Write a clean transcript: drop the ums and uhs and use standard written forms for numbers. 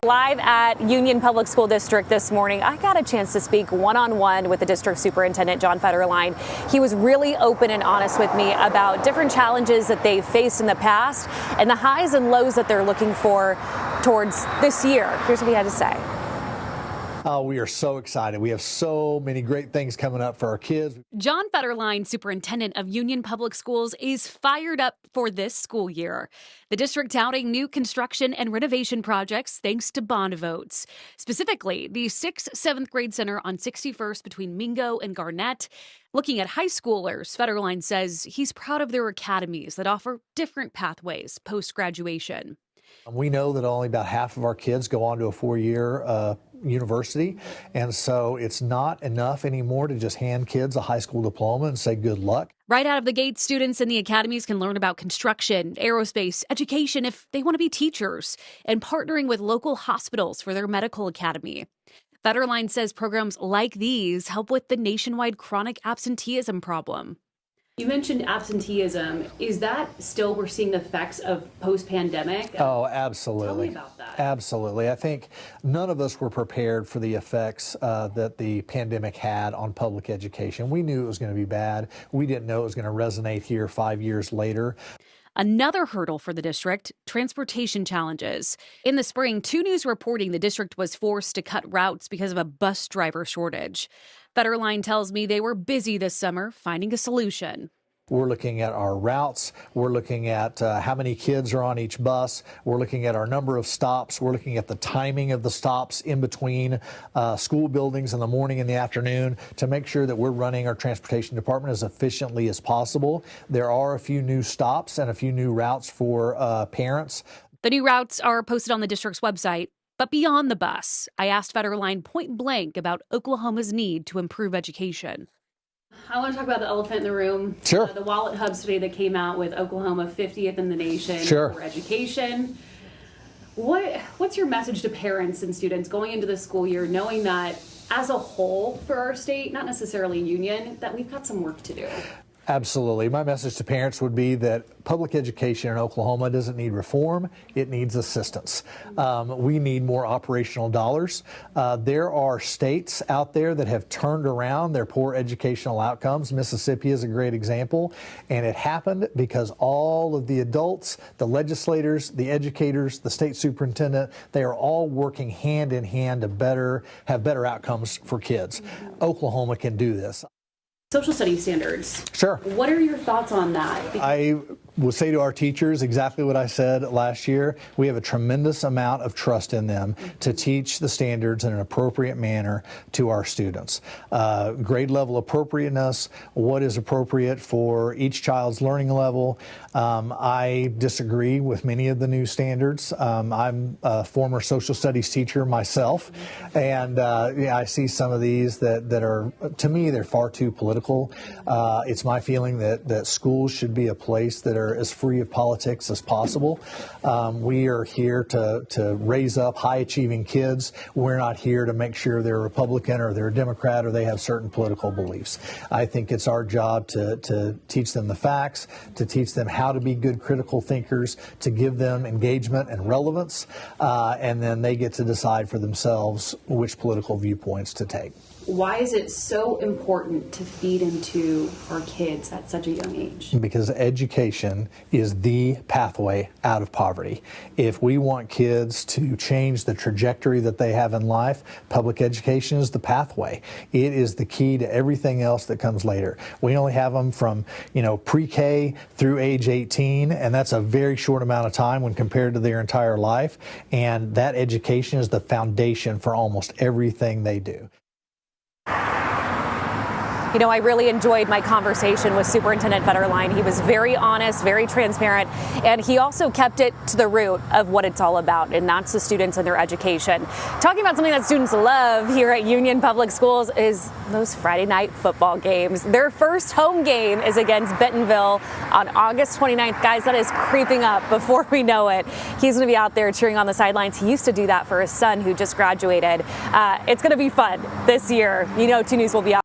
Live at Union Public School District this morning, I got a chance to speak one-on-one with the district superintendent, John Federline. He was really open and honest with me about different challenges that they've faced in the past and the highs and lows that they're looking for towards this year. Here's what he had to say. We are so excited. We have so many great things coming up for our kids. John Federline, superintendent of Union Public Schools, is fired up for this school year. The district touting new construction and renovation projects thanks to bond votes. Specifically, the 6th, 7th grade center on 61st between Mingo and Garnett. Looking at high schoolers, Federline says he's proud of their academies that offer different pathways post-graduation. We know that only about half of our kids go on to a four-year university, and so it's not enough anymore to just hand kids a high school diploma and say good luck. Right out of the gate, students in the academies can learn about construction, aerospace, education if they want to be teachers, and partnering with local hospitals for their medical academy. Federline says programs like these help with the nationwide chronic absenteeism problem. You mentioned absenteeism. Is that still we're seeing the effects of post-pandemic? Oh, absolutely. Tell me about that. Absolutely. I think none of us were prepared for the effects that the pandemic had on public education. We knew it was going to be bad. We didn't know it was going to resonate here 5 years later. Another hurdle for the district, transportation challenges. In the spring, 2 News reporting the district was forced to cut routes because of a bus driver shortage. Federline tells me they were busy this summer finding a solution. We're looking at our routes. We're looking at how many kids are on each bus. We're looking at our number of stops. We're looking at the timing of the stops in between school buildings in the morning and the afternoon to make sure that we're running our transportation department as efficiently as possible. There are a few new stops and a few new routes for parents. The new routes are posted on the district's website. But beyond the bus, I asked Federline point blank about Oklahoma's need to improve education. I want to talk about the elephant in the room. Sure. The Wallet Hubs today that came out with Oklahoma 50th in the nation for education. What's your message to parents and students going into the school year, knowing that as a whole for our state, not necessarily Union, that we've got some work to do? Absolutely. My message to parents would be that public education in Oklahoma doesn't need reform, it needs assistance. We need more operational dollars. There are states out there that have turned around their poor educational outcomes. Mississippi is a great example, and it happened because all of the adults, the legislators, the educators, the state superintendent, they are all working hand in hand to have better outcomes for kids. Oklahoma can do this. Social studies standards. Sure. What are your thoughts on that? I will say to our teachers exactly what I said last year. We have a tremendous amount of trust in them to teach the standards in an appropriate manner to our students. Grade level appropriateness, what is appropriate for each child's learning level. I disagree with many of the new standards. I'm a former social studies teacher myself, and I see some of these that are, to me, they're far too political. It's my feeling that schools should be a place that are as free of politics as possible. We are here to raise up high-achieving kids. We're not here to make sure they're a Republican or they're a Democrat or they have certain political beliefs. I think it's our job to teach them the facts, to teach them how to be good critical thinkers, to give them engagement and relevance, and then they get to decide for themselves which political viewpoints to take. Why is it so important to feed into our kids at such a young age? Because education is the pathway out of poverty. If we want kids to change the trajectory that they have in life, public education is the pathway. It is the key to everything else that comes later. We only have them from, pre-K through age 18, and that's a very short amount of time when compared to their entire life. And that education is the foundation for almost everything they do. I really enjoyed my conversation with Superintendent Federline. He was very honest, very transparent, and he also kept it to the root of what it's all about, and that's the students and their education. Talking about something that students love here at Union Public Schools is those Friday night football games. Their first home game is against Bentonville on August 29th. Guys, that is creeping up before we know it. He's going to be out there cheering on the sidelines. He used to do that for his son who just graduated. It's going to be fun this year. 2 News will be out.